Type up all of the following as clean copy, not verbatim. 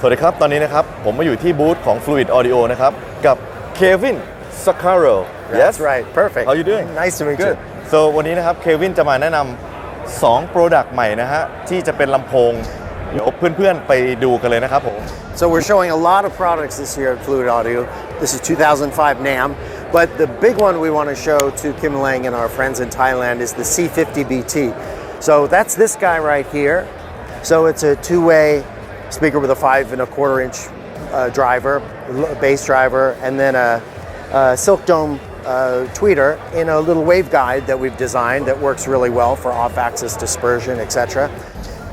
สวัสดีครับตอนนี้นะครับผมมาอยู่ที่บูธของ Fluid Audio นะครับกับ Kevin Sakaro That's right perfect How you doing Nice to meet you So วันนี้นะครับ Kevin จะมาแนะนำ2 Product ใหม่นะฮะที่จะเป็นลำโพงเดี๋ยวเพื่อนๆไปดูกันเลยนะครับผม So we're showing a lot of products this year at Fluid Audio. This is 2005 Namm, but the big one we want to show to Kimleng and our friends in Thailand is the C50BT. So that's this guy right here. So it's a two-way speaker with a 5.25-inch driver, bass driver, and then a silk dome tweeter in a little waveguide that we've designed that works really well for off-axis dispersion, etc.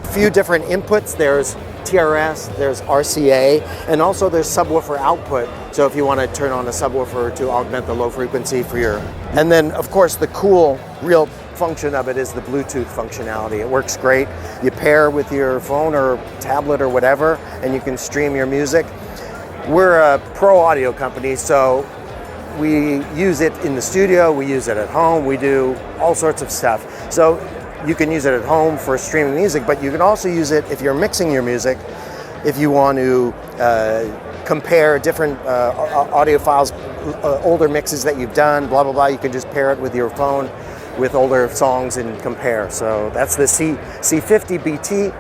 A few different inputs. There's TRS, there's RCA, and also there's subwoofer output. So if you want to turn on a subwoofer to augment the low frequency for your... And then, of course, the cool, real function of it is the Bluetooth functionality. It works great. You pair with your phone or tablet or whatever, and you can stream your music. We're a pro audio company, so we use it in the studio, we use it at home, we do all sorts of stuff. So you can use it at home for streaming music, but you can also use it if you're mixing your music, if you want to compare different audio files, older mixes that you've done, blah, blah, blah. You can just pair it with your phone with older songs and compare. So that's the C50BT.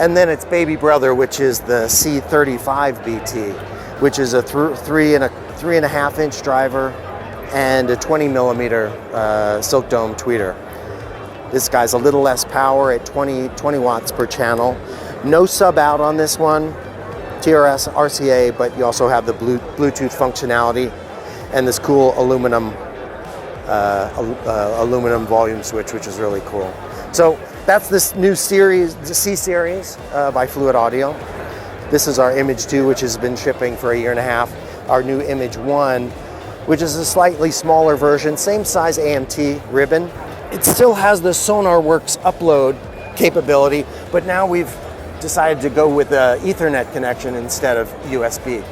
And then its baby brother, which is the C35BT, which is a 3.5-inch driver and a 20-millimeter silk dome tweeter. This guy's a little less power at 20 watts per channel. No sub out on this one, TRS, RCA, but you also have the Bluetooth functionality and this cool aluminum volume switch, which is really cool. So that's this new series, the C series by Fluid Audio. This is our Image 2, which has been shipping for a year and a half. Our new Image 1, which is a slightly smaller version, same size AMT ribbon. It still has the SonarWorks upload capability, but now we've decided to go with an Ethernet connection instead of USB.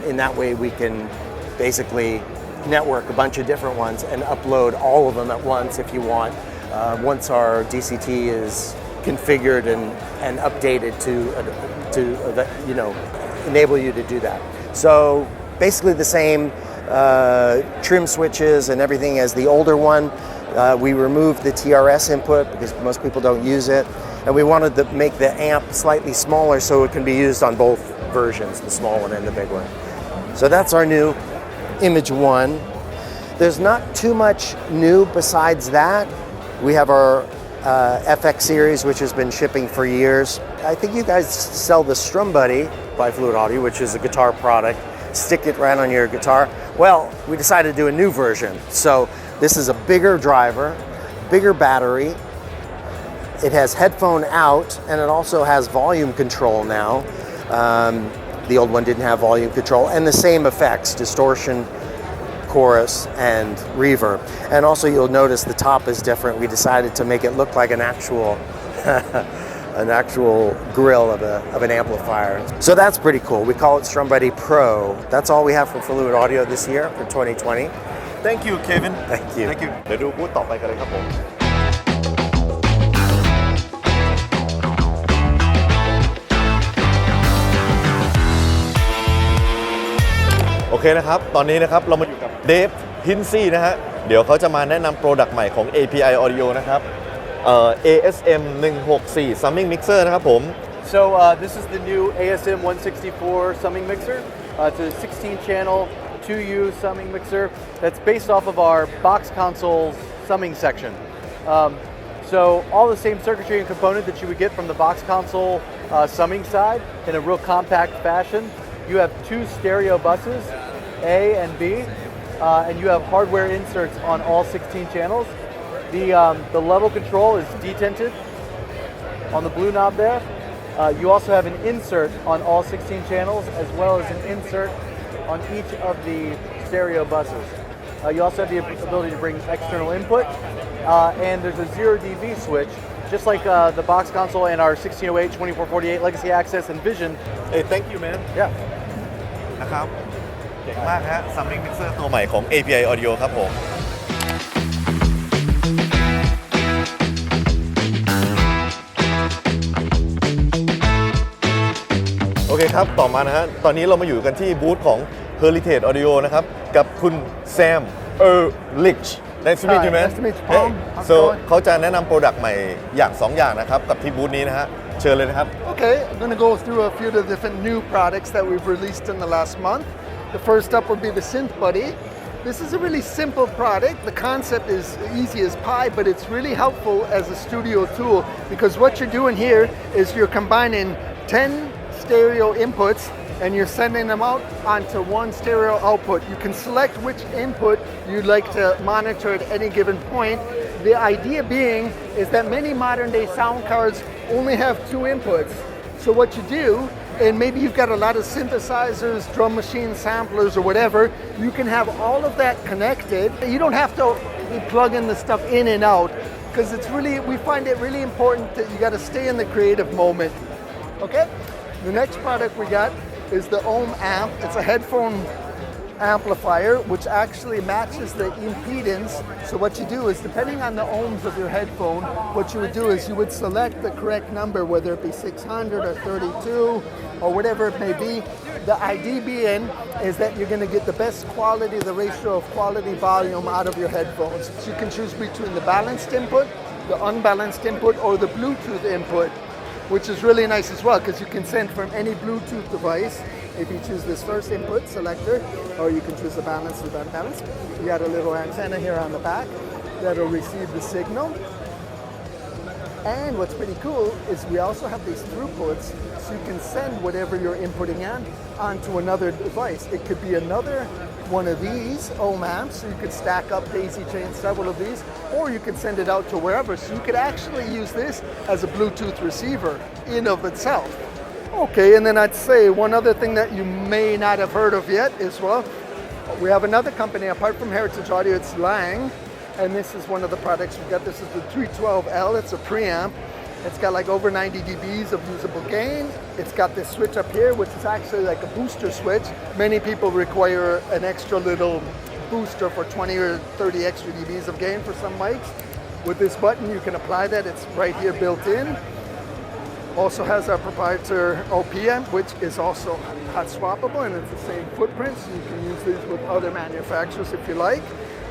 In that way, we can basically network a bunch of different ones and upload all of them at once if you want. Once our DCT is configured and updated to enable you to do that. So basically the same trim switches and everything as the older one. We removed the TRS input because most people don't use it, and we wanted to make the amp slightly smaller so it can be used on both versions, the small one and the big one. So that's our new Image 1. There's not too much new besides that. We have our FX series, which has been shipping for years. I think you guys sell the Strum Buddy by Fluid Audio, which is a guitar product. Stick it right on your guitar. Well, we decided to do a new version. So this is a bigger driver, bigger battery. It has headphone out, and it also has volume control now. The old one didn't have volume control, and the same effects, distortion, chorus, and reverb. And also you'll notice the top is different. We decided to make it look like an actual grill of an amplifier. So that's pretty cool. We call it Strum Buddy Pro. That's all we have for Fluid Audio this year for 2020. Thank you Kevin Thank you เดี๋ยวดูบูธต่อไปกันเลยครับผมโอเคนะครับตอนนี้นะครับเรามาอยู่กับเดฟฮินซี่นะฮะเดี๋ยวเขาจะมาแนะนำโปรดักต์ใหม่ของ API Audio นะครับASM 164 Summing Mixer นะครับผม So this is the new ASM 164 summing mixer. It's a 16-channel 2U summing mixer that's based off of our box console's summing section. So all the same circuitry and component that you would get from the box console summing side in a real compact fashion. You have 2 stereo buses, A and B, and you have hardware inserts on all 16 channels. The level control is detented on the blue knob there. You also have an insert on all 16 channels as well as an insert on each of the stereo buses. You also have the ability to bring external input, and there's a 0 dB switch, just like the box console and our 1608, 2448 Legacy Access and Vision. Hey, thank you man Yeah. นะครับเก่งมากฮะ Summing Mixer ตัวใหม่ของ API Audio ครับผม โ เคครับต่อมานะฮะตอนนี้เรามาอยู่กันที่บูธของ Heritage Audio นะครับกับคุณแซมลิช Nice to meet you man Nice to meet you, Paul. How's it so going? เขาจะแนะนำโปรดักต์ใหม่อย่าง2อย่างนะครับกับที่บูธนี้นะฮะเชิญเลยนะครับ Okay, I'm going to go through a few of the different new products that we've released in the last month. The first up would be the Synth Buddy. This is a really simple product. The concept is easy as pie, but it's really helpful as a studio tool because what you're doing here is you're combining 10 stereo inputs and you're sending them out onto one stereo output. You can select which input you'd like to monitor at any given point. The idea being is that many modern day sound cards only have 2 inputs. So what you do, and maybe you've got a lot of synthesizers, drum machine samplers or whatever, you can have all of that connected. You don't have to be plugging the stuff in and out because it's really, we find it really important that you got to stay in the creative moment. Okay? The next product we got is the Ohm amp. It's a headphone amplifier which actually matches the impedance. So what you do is depending on the ohms of your headphone, what you would do is you would select the correct number, whether it be 600 or 32 or whatever it may be. The idea being is that you're going to get the best quality, the ratio of quality volume out of your headphones. So you can choose between the balanced input, the unbalanced input, or the Bluetooth input, which is really nice as well because you can send from any Bluetooth device if you choose this first input selector, or you can choose the balanced or the unbalanced. You got a little antenna here on the back that'll receive the signal. And what's pretty cool is we also have these throughputs, so you can send whatever you're inputting on onto another device. It could be another one of these ohm amps, so you could stack up, daisy chain several of these, or you could send it out to wherever. So you could actually use this as a Bluetooth receiver in of itself. Okay, and then I'd say one other thing that you may not have heard of yet as well. We have another company apart from Heritage Audio, it's Lang, and this is one of the products we got. This is the 312L. It's a preamp. It's got like over 90 dBs of usable gain. It's got this switch up here, which is actually like a booster switch. Many people require an extra little booster for 20 or 30 extra dBs of gain for some mics. With this button, you can apply that. It's right here built in. Also has our proprietary OP amp, which is also hot swappable, and it's the same footprint, so you can use these with other manufacturers if you like.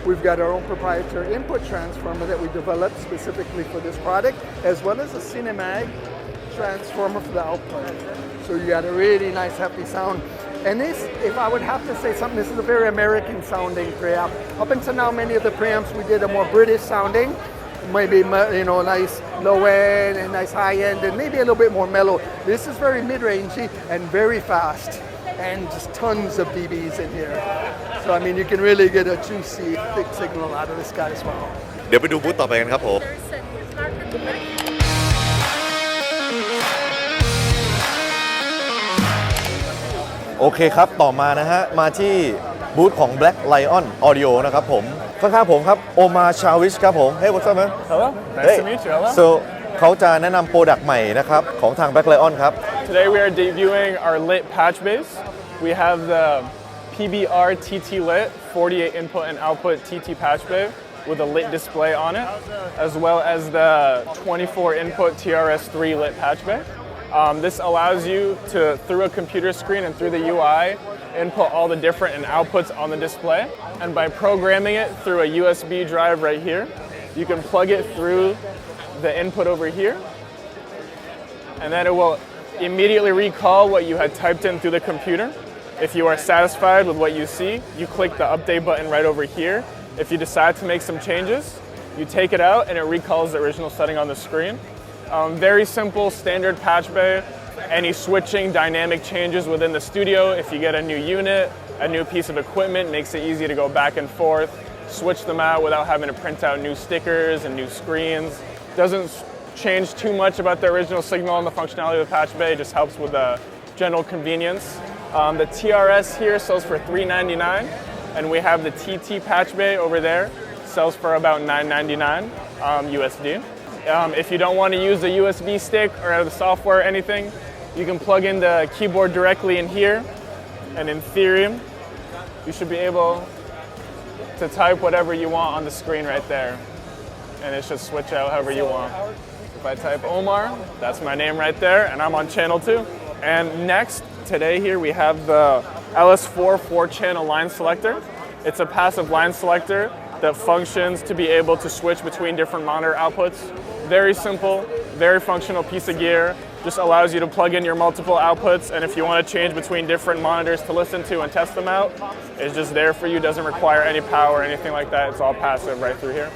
We've got our own proprietary input transformer that we developed specifically for this product, as well as a Cinemag transformer for the output. So you got a really nice hefty sound. And this, if I would have to say something, this is a very American sounding preamp. Up until now, many of the preamps we did are more British sounding. Maybe, you know, nice low end and nice high end and maybe a little bit more mellow. This is very mid-rangey and very fast and just tons of dBs in here. So I mean you can really get a juicy thick signal out of this guy as well. เดี๋ยวไปดูบูธต่อไปกันครับผม โอเคครับต่อมานะฮะมาที่บูธของ Black Lion Audio นะครับผมข้างๆผมครับโอมาชาวิชครับผม Hey what's up man Hello, nice to meet you. Hello. so เขาจะแนะนำโปรดักต์ใหม่นะครับของทาง Black Lion ครับ Today we are debuting our lit patch base. We have the PBR TT lit 48 input and output TT patch bay with a lit display on it, as well as the 24 input TRS3 lit patch bay. This allows you to, through a computer screen and through the UI, input all the different outputs on the display. And by programming it through a USB drive right here, you can plug it through the input over here. And then it will immediately recall what you had typed in through the computer. If you are satisfied with what you see, you click the update button right over here. If you decide to make some changes, you take it out and it recalls the original setting on the screen. Very simple, standard patch bay. Any switching, dynamic changes within the studio. If you get a new unit, a new piece of equipment, makes it easy to go back and forth, switch them out without having to print out new stickers and new screens. Doesn't change too much about the original signal and the functionality of the patch bay. It just helps with the general convenience. The TRS here sells for $399, and we have the TT patch bay over there, sells for about $999 USD. If you don't want to use the USB stick or the software or anything, you can plug in the keyboard directly in here, and in theory, you should be able to type whatever you want on the screen right there, and it should switch out however you want. If I type Omar, that's my name right there, and I'm on channel 2. And next, today here, we have the LS4 4-channel line selector. It's a passive line selector that functions to be able to switch between different monitor outputs. Very simple, very functional piece of gear. Just allows you to plug in your multiple outputs, and if you want to change between different monitors to listen to and test them out, it's just there for you. Doesn't require any power or anything like that. It's all passive right through here.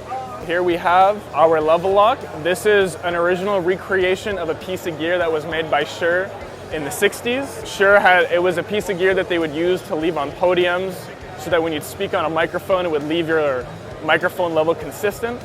Here we have our level lock. This is an original recreation of a piece of gear that was made by Shure in the 60s. Shure it was a piece of gear that they would use to leave on podiums so that when you'd speak on a microphone, it would leave your microphone level consistent.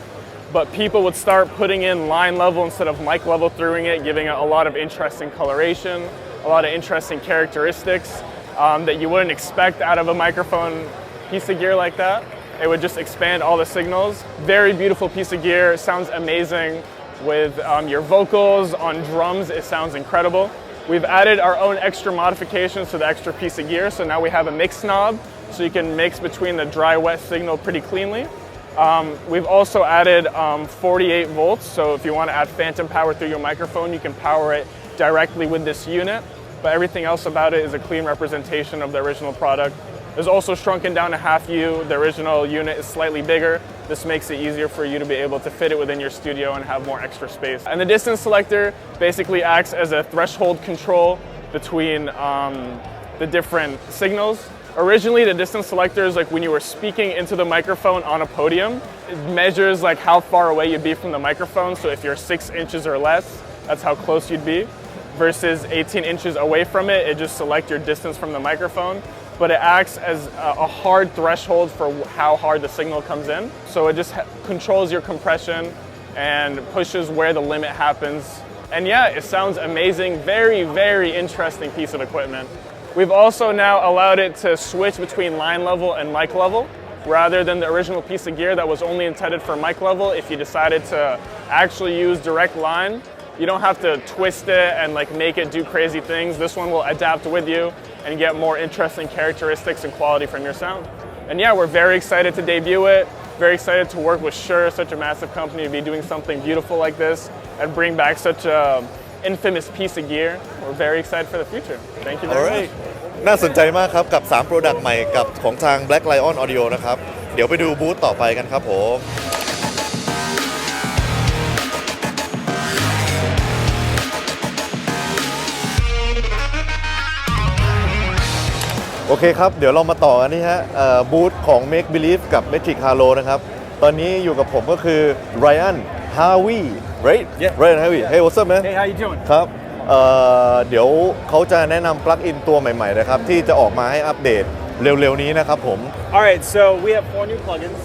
But people would start putting in line level instead of mic level through it, giving it a lot of interesting coloration, a lot of interesting characteristics that you wouldn't expect out of a microphone piece of gear like that. It would just expand all the signals. Very beautiful piece of gear. It sounds amazing with your vocals. On drums, it sounds incredible. We've added our own extra modifications to the extra piece of gear. So now we have a mix knob, so you can mix between the dry-wet signal pretty cleanly. We've also added 48 volts, so if you want to add phantom power through your microphone, you can power it directly with this unit, but everything else about it is a clean representation of the original product. It's also shrunken down to half U. The original unit is slightly bigger. This makes it easier for you to be able to fit it within your studio and have more extra space. And the distance selector basically acts as a threshold control between the different signals. Originally, the distance selector is like when you were speaking into the microphone on a podium. It measures like how far away you'd be from the microphone. So if you're 6 inches or less, that's how close you'd be. Versus 18 inches away from it, it just selects your distance from the microphone. But it acts as a hard threshold for how hard the signal comes in. So it just controls your compression and pushes where the limit happens. And yeah, it sounds amazing. Very, very interesting piece of equipment. We've also now allowed it to switch between line level and mic level, rather than the original piece of gear that was only intended for mic level. If you decided to actually use direct line, you don't have to twist it and like make it do crazy things. This one will adapt with you and get more interesting characteristics and quality from your sound. And yeah, we're very excited to debut it. Very excited to work with Shure, such a massive company, to be doing something beautiful like this and bring back such a infamous piece of gear. We're very excited for the future. Thank you very much. น่าสนใจมากครับกับ3 Product ใหม่กับของทาง Black Lion Audio นะครับเดี๋ยวไปดูบูธต่อไปกันครับผมโอเคครับเดี๋ยวเรามาต่อกันนี่ฮะบูธของ Make Believe กับ Metric Halo นะครับตอนนี้อยู่กับผมก็คือ Ryan Harvey right Yeah Ryan Harvey Hey what's up man Hey how you doing ครับเดี๋ยวเขาจะแนะนำปลั๊กอินตัวใหม่ๆนะครับที่จะออกมาให้อัปเดตเร็วๆนี้นะครับผม Alright so we have 4 new plugins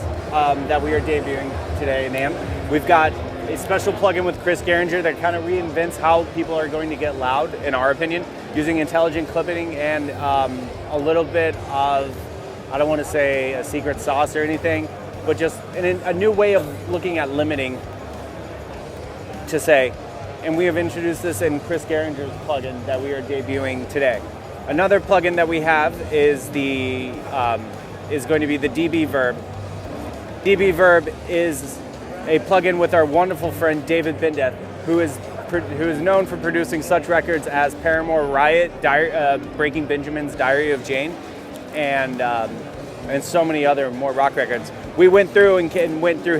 that we are debuting today in Namm. We've got a special plugin with Chris Geringer that kind of reinvents how people are going to get loud in our opinion using intelligent clipping and a little bit of I don't want to say a secret sauce or anything but just a new way of looking at limiting to say. And we have introduced this in Chris Geringer's plugin that we are debuting today. Another plugin that we have is going to be the DB Verb. DB Verb is a plugin with our wonderful friend David Bindeth, who is known for producing such records as Paramore Riot, Breaking Benjamin's Diary of Jane, and so many other more rock records. We went through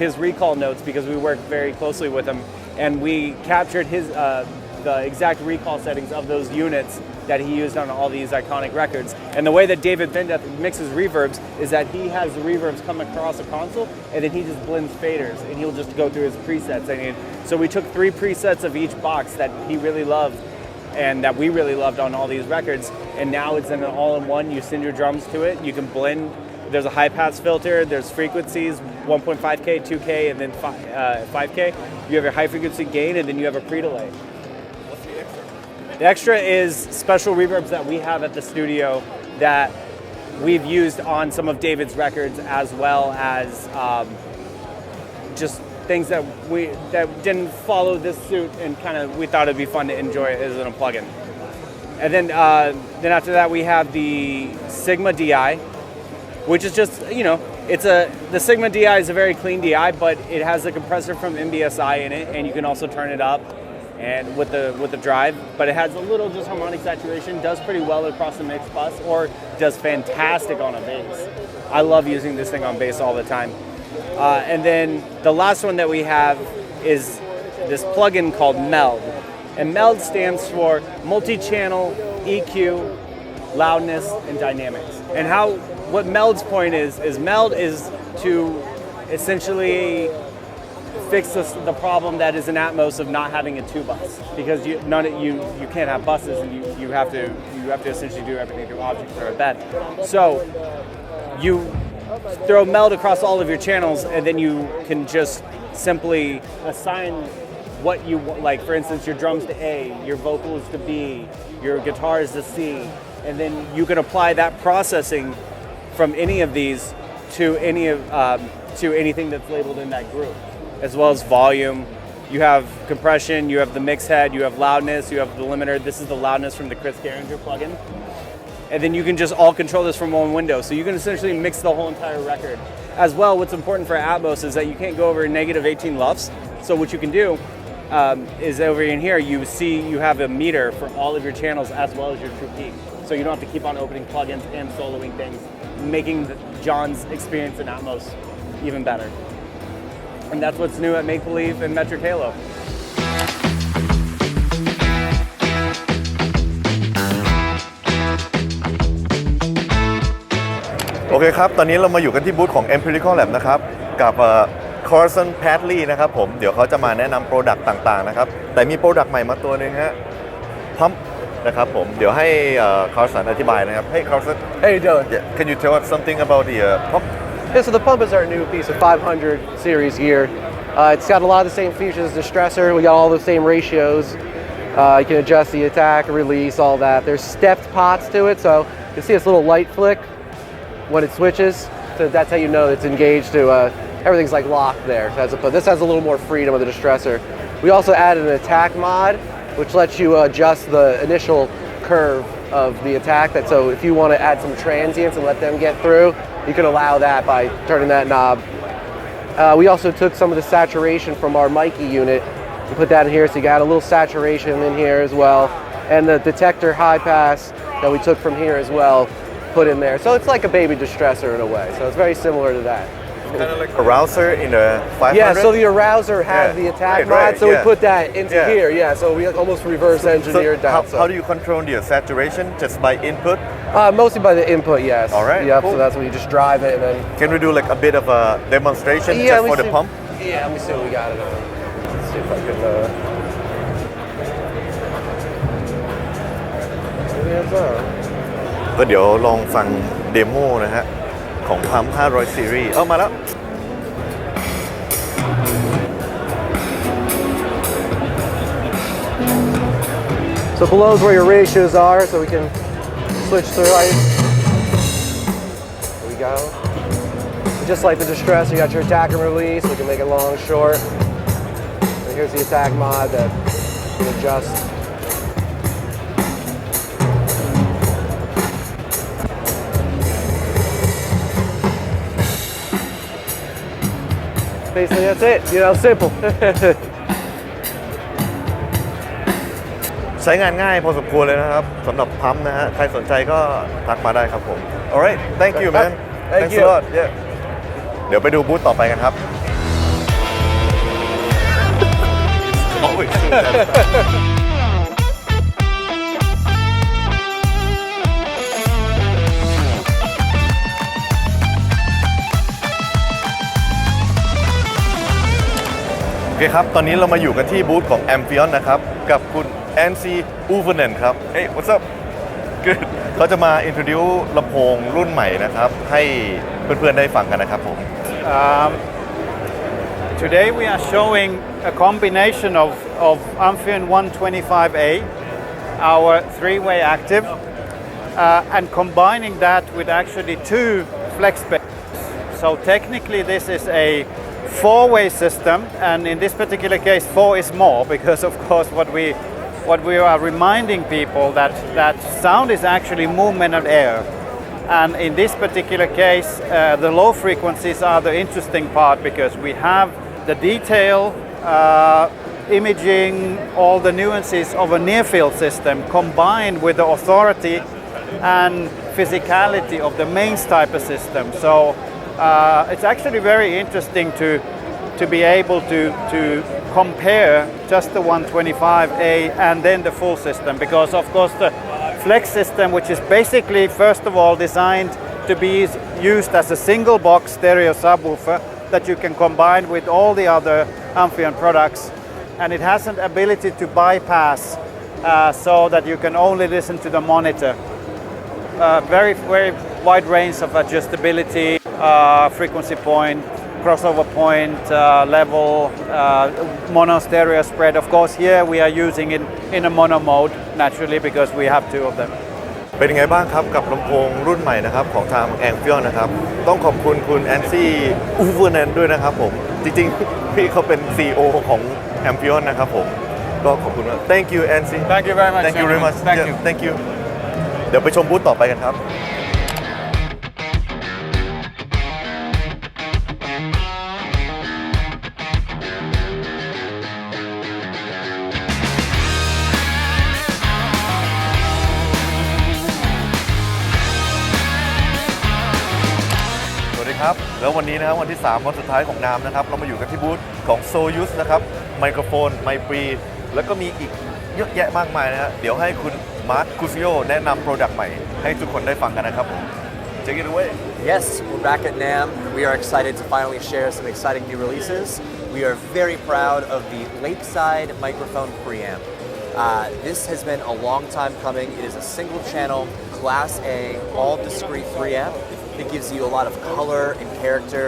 his recall notes because we worked very closely with him. And we captured the exact recall settings of those units that he used on all these iconic records. And the way that David Bindeth mixes reverbs is that he has the reverbs come across a console and then he just blends faders and he'll just go through his presets. So we took 3 presets of each box that he really loved and that we really loved on all these records. And now it's in an all-in-one. You send your drums to it. You can blend. There's a high pass filter, there's frequencies, 1.5K, 2K, and then 5K. You have your high frequency gain, and then you have a pre-delay. What's the extra? The extra is special reverbs that we have at the studio that we've used on some of David's records, as well as just things that didn't follow this suit, and kind of we thought it'd be fun to enjoy it as a plugin. And then after that, we have the Sigma DI. Which is just, you know, the Sigma DI is a very clean DI, but it has a compressor from MBSI in it, and you can also turn it up. and with the drive, but it has a little disharmonic saturation, does pretty well across the mix bus, or does fantastic on a bass. I love using this thing on bass all the time. And then the last one that we have is this plugin called Meld. And Meld stands for multi-channel EQ, loudness, and dynamics. And what Meld's point is Meld is to essentially fix the problem that is in Atmos of not having a two bus, because you can't have buses, and you have to essentially do everything through objects or a bed. So you throw Meld across all of your channels, and then you can just simply assign what you want. Like, for instance, your drums to A, your vocals to B, your guitars to C, and then you can apply that processing from any of these to anything that's labeled in that group, as well as volume. You have compression, you have the mix head, you have loudness, you have the limiter. This is the loudness from the Chris Geringer plugin. And then you can just all control this from one window. So you can essentially mix the whole entire record. As well, what's important for Atmos is that you can't go over negative 18 LUFS. So what you can do is over in here, you have a meter for all of your channels as well as your true peak. So you don't have to keep on opening plugins and soloing things, making John's experience in Atmos even better. And that's what's new at Make Believe and Metric Halo. โอเคครับ ตอนนี้เรามาอยู่กันที่บูธของ Empirical Lab นะครับ กับCarson Padley นะครับผม เดี๋ยวเขาจะมาแนะนำโปรดักต์ต่างๆนะครับ แต่มีโปรดักต์ใหม่มาตัวหนึ่งฮะพัมนะครับผม เดี๋ยวให้Carson อธิบายนะครับ Hey Carson How you doing? Can you tell us something about the pump? Yeah, so the pump is our new piece of 500 series gear. It's got a lot of the same features as the stressor. We got all the same ratios. You can adjust the attack, release, all that. There's stepped pots to it, so you can see this little light flick when it switches. So that's how you know it's engaged to, everything's like locked there. This has a little more freedom with the distressor. We also added an attack mod, which lets you adjust the initial curve of the attack. So if you want to add some transients and let them get through, you can allow that by turning that knob. We also took some of the saturation from our Mikey unit and put that in here, so you got a little saturation in here as well. And the detector high pass that we took from here as well, put in there. So it's like a baby distressor in a way. So it's very similar to that. Kind of like arouser in the 500? Yeah, so the arouser had the attack mod, so we put that into here. Yeah, so we almost reverse engineered that. How do you control the saturation? Just by input? Mostly by the input, yes. All right, Yep, cool. so that's when you just drive it and then... Can we do like a bit of a demonstration just for the pump? Yeah, let me see what we got it on. Let's see if I can... Maybe it's on. ก็เดี๋ยวลองฟังเดโมนะฮะของพัม500 ซีรีส์มาแล้ว So below is where your ratios are, so we can switch through. There we go. Just like the distress, you got your attack and release. We can make it long, short. And here's the attack mod that you can adjust. Basically, that's it. You know, simple. ใช้งานง่ายพอสมควรเลยนะครับสำหรับพัมนะฮะใครสนใจก็ทักมาได้ครับผม Alright thank you man Thanks a lot yeah เดี๋ยวไปดูบูธต่อไปกันครับ โอเคครับ ตอนนี้เรามาอยู่กันที่บูธของ Amphion นะครับ กับคุณแอนซีอูเวอร์เนนครับ Hey what's up Good เขาจะมา introduce ลำโพงรุ่นใหม่นะครับ ให้เพื่อนๆได้ฟังกันนะครับผม Today we are showing a combination of Amphion 125A, our three-way active, and combining that with actually two flex bass. So technically this is a four-way system, and in this particular case 4 is more, because of course what we are reminding people that sound is actually movement of air. And in this particular case, the low frequencies are the interesting part, because we have the detail imaging, all the nuances of a near field system combined with the authority and physicality of the mains type of system. So it's actually very interesting to be able to compare just the 125A and then the full system, because of course the flex system, which is basically first of all designed to be used as a single box stereo subwoofer that you can combine with all the other Amphion products, and it has an ability to bypass so that you can only listen to the monitor. Very wide range of adjustability, frequency point, crossover point, level, mono stereo spread. Of course here we are using it in a mono mode naturally because we have two of them. เป็นยังไงบ้างครับกับลำโพงรุ่นใหม่นะครับของทางแองฟิออนนะครับต้องขอบคุณคุณแอนซี่อูเวอร์แนนด้วยนะครับผมจริงๆพี่เขาเป็น CEO ของแองฟิออนนะครับผมก็ขอบคุณมาก Thank you Ansi Thank you very much. Thank you very much Thank you. Thank you เดี๋ยวไปชมบูธต่อไปกันครับครับแล้ววันนี้นะครับวันที่3วันสุดท้ายของนามนะครับเรามาอยู่กันที่บูธของโซยูสนะครับไมโครโฟนไมค์ฟรีแล้วก็มีอีกเยอะแยะมากมายนะฮะเดี๋ยวให้คุณมาร์คคูซิโอแนะนำโปรดักต์ใหม่ให้ทุกคนได้ฟังกันนะครับผม Take it away. Yes, we're back at NAMM. We are excited to finally share some exciting new releases. We are very proud of the Lakeside microphone preamp. This has been a long time coming. It is a single channel, Class A, all discrete preamp. It gives you a lot of color and character.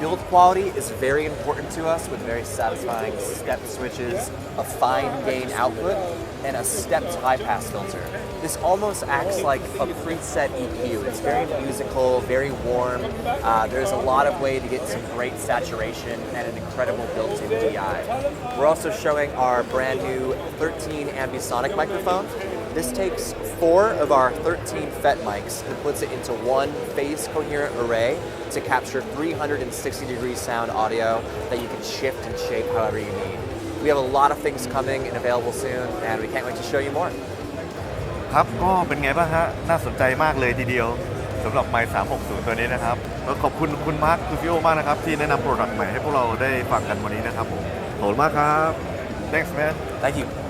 Build quality is very important to us with very satisfying step switches, a fine gain output, and a stepped high pass filter. This almost acts like a preset EQ. It's very musical, very warm. There's a lot of way to get some great saturation and an incredible built-in DI. We're also showing our brand new 13 ambisonic microphone. This takes 4 of our 13 FET mics and puts it into one phase coherent array to capture 360-degree sound audio that you can shift and shape however you need. We have a lot of things coming and available soon, and we can't wait to show you more. ครับก็เป็นไงบ้างฮะน่าสนใจมากเลยทีเดียวสำหรับไมค์360ตัวนี้นะครับแล้วขอบคุณคุณมาร์คคูซิโอมากนะครับที่แนะนำโปรดักต์ใหม่ให้พวกเราได้ฟังกันวันนี้นะครับผมขอบคุณมากครับ Thanks man Thank you.